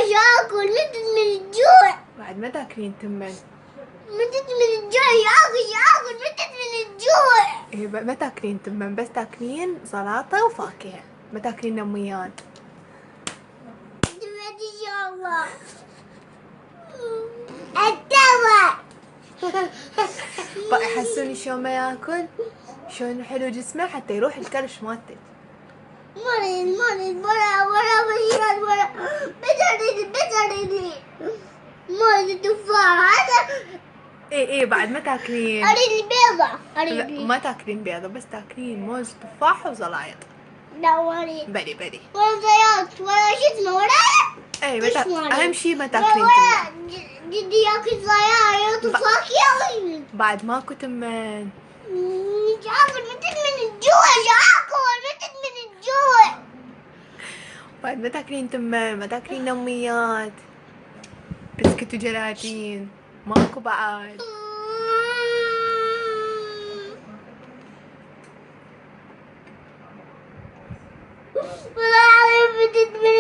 عشان اكل، متت من الجوع. بعد ما تاكلين تمن. متت من الجوع يا اكل، متت من الجوع. إيه ما تاكلين تمن، بس تاكلين سلطة وفاكهة، ما تاكلين نميان. تمت ان شاء الله. التوى. بقى يحسوني شلون ما ياكل، شلون حلو جسمه حتى يروح الكرش مالتك. مريض ورا بشير ورا بتريدي مريض تفاح هذا. ايه بعد ما تاكلين. اريد البيضة، لا ما تاكلين بيضة، بس تاكلين موز تفاح وزلايط. لا وري بلي ولا زيات ولا شو اسمه ولا. ايه اهم شي ما تاكلين ولا تمن. جدي ياكل زيات وفاكهة. بعد ماكو تمن. مش عارفة، متت من الجوع يا اكل، متت من الجوع. بعد ما تاكلين تمن، ما تاكلين نميات، بسكت وجلاتين، ماكو بعد. والله العظيم متت من